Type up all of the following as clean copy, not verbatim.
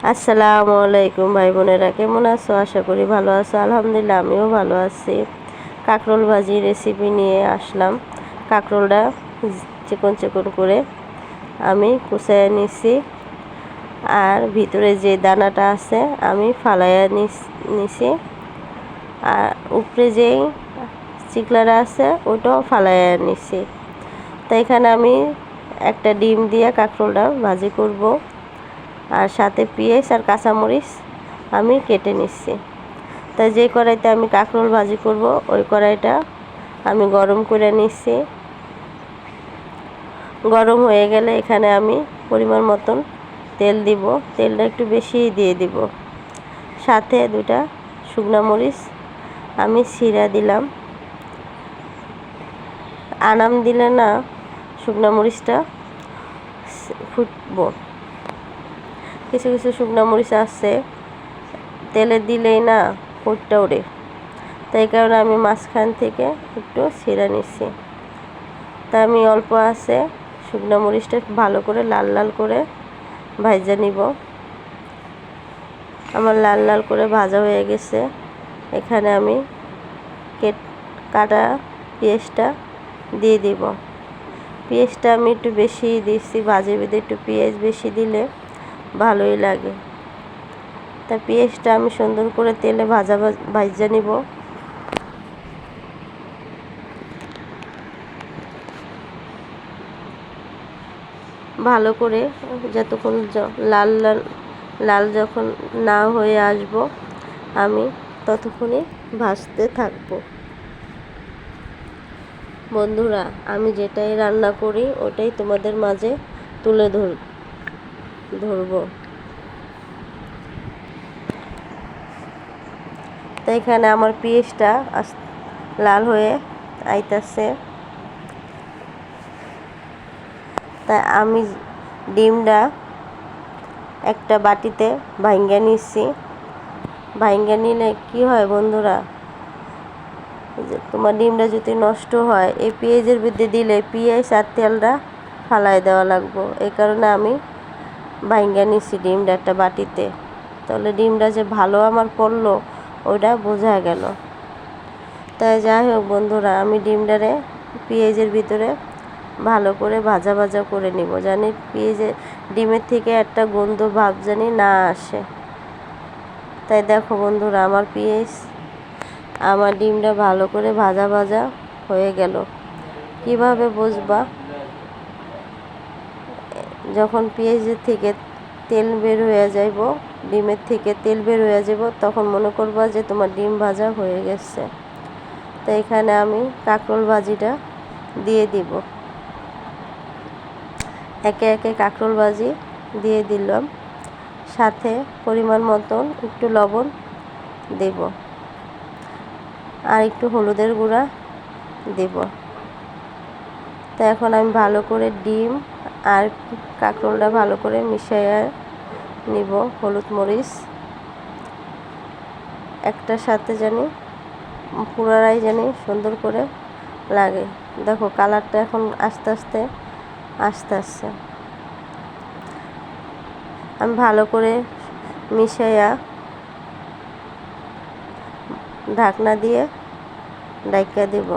আসসালামু আলাইকুম ভাই বোনেরা, কেমন আছো? আশা করি ভালো আছো। আলহামদুলিল্লাহ আমিও ভালো আছি। কাঁকরোল ভাজি রেসিপি নিয়ে আসলাম। কাঁকরোলটা চিকন চিকন করে আমি কুচাইয়া নিছি, আর ভিতরে যে দানাটা আছে আমি ফালাইয়া নিছি, আর উপরে যেই চিকলাটা আছে ওটাও ফালাইয়া নিছি। তো এখানে আমি একটা ডিম দিয়ে কাঁকরোলটা ভাজি করব, আর সাথে পেঁয়াজ আর কাঁচামরিচ আমি কেটে নিচ্ছি। তাই যে কড়াইতে আমি কাঁকরোল ভাজি করব ওই কড়াইটা আমি গরম করে নিচ্ছি। গরম হয়ে গেলে এখানে আমি পরিমাণ মতন তেল দিব। তেলটা একটু বেশি দিয়ে দিব। সাথে দুটা শুকনা মরিচ আমি ছিঁড়া দিলাম। আনাম দিলে না শুকনা মরিচটা ফুটবো। কিছু কিছু শুকনো মরিচ আছে তেলে দিলেই না ফুটটা ওঠে, তাই কারণে আমি মাঝখান থেকে একটু ছিঁড়ে নিচ্ছি। তা আমি অল্প আছে শুকনো মরিচটা ভালো করে লাল লাল করে ভাজা নিব। আমার লাল লাল করে ভাজা হয়ে গেছে। এখানে আমি কাটা পেঁয়াজটা দিয়ে দিব। পেঁয়াজটা আমি একটু বেশি দিচ্ছি, ভাজে ভেদে একটু পেঁয়াজ বেশি দিলে ভালোই লাগে। তা পেঁয়াজটা আমি সুন্দর করে তেলে ভাজা নিব। ভালো করে যতক্ষণ লাল লাল লাল যখন না হয়ে আসব আমি ততক্ষণই ভাজতে থাকব। বন্ধুরা, আমি যেটাই রান্না করি ওটাই তোমাদের মাঝে তুলে ধরব। তো এখানে আমার পেঁয়াজটা লাল হয়ে আইতাছে। তাই আমি ডিমটা একটা বাটিতে ভাঙ্গা নিচ্ছি। ভাঙ্গা নিলে কি হয় বন্ধুরা, তোমার ডিমটা যদি নষ্ট হয় এই পেঁয়াজের ভিতরে দিলে পেঁয়াজ আর তেলটা ফালাই দেওয়া লাগবো। এই কারণে আমি ভাঙ্গা নিচ্ছি ডিমটা একটা বাটিতে। তাহলে ডিমটা যে ভালো আমার পড়লো ওইটা বোঝা গেল। তাই যাই হোক বন্ধুরা, আমি ডিমটারে পেঁয়াজের ভিতরে ভালো করে ভাজা ভাজা করে নিব, জানি পেঁয়াজের ডিমের থেকে একটা গন্ধ ভাব জানি না আসে। তাই দেখো বন্ধুরা, আমার ডিমটা ভালো করে ভাজা ভাজা হয়ে গেল। কিভাবে বুঝবা? যখন পেঁয়াজের থেকে তেল বের হয়ে যাইব, ডিমের থেকে তেল বের হয়ে যাব, তখন মনে করবা যে তোমার ডিম ভাজা হয়ে গেছে। তো এখানে আমি কাঁকরোল ভাজিটা দিয়ে দিব। একে একে কাঁকরোল ভাজি দিয়ে দিলাম। সাথে পরিমাণ মতন একটু লবণ দেব, আর একটু হলুদের গুঁড়া দেব। তো এখন আমি ভালো করে ডিম আর কাঁকরোলটা ভালো করে মিশিয়ে নিব। হলুদ মরিচ একটার সাথে জানি পুরাই জানি সুন্দর করে লাগে। দেখো কালারটা এখন আস্তে আস্তে আসছে। আমি ভালো করে মিশাইয়া ঢাকনা দিয়ে ঢাকা দেব।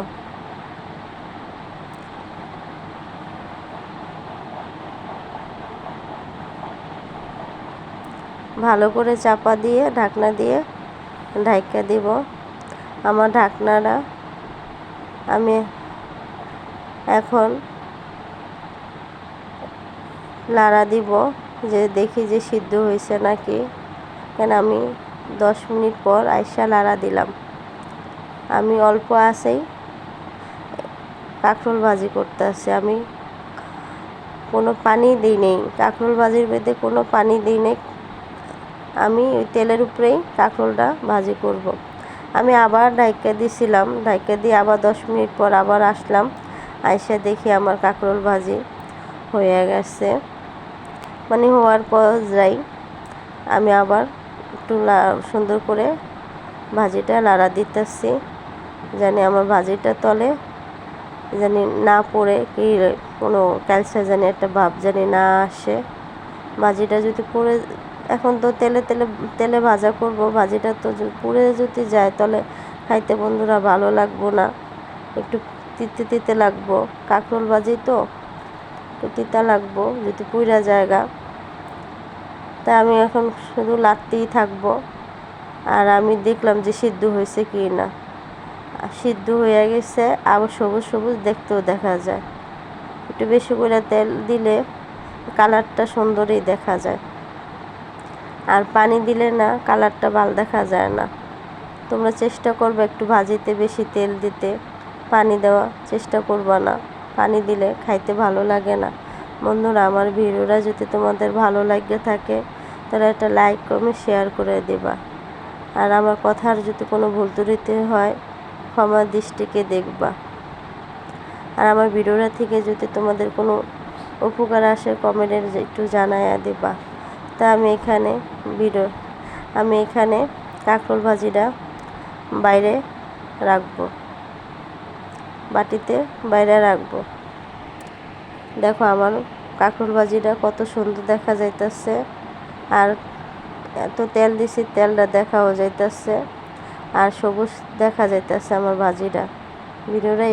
ভালো করে চাপা দিয়ে ঢাকনা দিয়ে ঢাকা দেব। আমার ঢাকনাটা আমি এখন নাড়া দিব, যে দেখি যে সিদ্ধ হয়েছে নাকি। কেন আমি 10 মিনিট পর আইসা নাড়া দিলাম। আমি অল্প আছেই কাঁকরোল ভাজি করতেছি। আমি কোনো পানি দিই নেই, কাঁকরোল ভাজির মধ্যে কোনো পানি দিই নেই। আমি ওই তেলের উপরেই কাঁকরোলটা ভাজি করব। আমি আবার ঢাকা দিয়েছিলাম, ঢাকা দিয়ে আবার 10 মিনিট পর আবার আসলাম। আইসা দেখি আমার কাঁকরোল ভাজি হয়ে গেছে। মানে হওয়ার পর যাই আমি আবার একটু সুন্দর করে ভাজিটা নাড়া দিতেছি, জানি আমার ভাজিটা তলে জানি না পড়ে, কি কোনো ক্যালসা জানি একটা ভাব জানি না আসে। ভাজিটা যদি পড়ে এখন তো তেলে ভাজা করব, ভাজিটা তো পুড়ে যদি যায় তাহলে খাইতে বন্ধুরা ভালো লাগবো না, একটু তিতে তিতে লাগবো। কাঁকরোল ভাজি তো একটু তিতা লাগবো যদি পুড়া জায়গা। তা আমি এখন শুধু লাড়তেই থাকবো। আর আমি দেখলাম যে সিদ্ধ হয়েছে কি না। সিদ্ধ হয়ে গেছে, আবার সবুজ সবুজ দেখতেও দেখা যায়। একটু বেশি করে তেল দিলে কালারটা সুন্দরই দেখা যায়, আর পানি দিলে না কালারটা ভালো দেখা যায় না। তোমরা চেষ্টা করবে একটু ভাজিতে বেশি তেল দিতে, পানি দেওয়া চেষ্টা করবা না, পানি দিলে খাইতে ভালো লাগে না। বন্ধুরা, আমার ভিডিওটা যদি তোমাদের ভালো লাগে থাকে তাহলে একটা লাইক কমেন্ট শেয়ার করে দিবা। আর আমার কথার যদি কোনো ভুল ত্রুটি হয় ক্ষমা দৃষ্টিকে দেখবা। আর আমার ভিডিওটা থেকে যদি তোমাদের কোনো উপকার আসে কমেন্টের একটু জানাইয়া দিবা। তা আমি এখানে কাঁকরোল ভাজিটা বাইরে রাখবো, বাটিতে বাইরে রাখবো। দেখো আমার কাঁকরোল ভাজিটা কত সুন্দর দেখা যাইতেছে, আর এত তেল দিছি তেলটা দেখাও যাইতেছে, আর সবুজ দেখা যাইতেছে আমার ভাজিটা। ভিডিওটা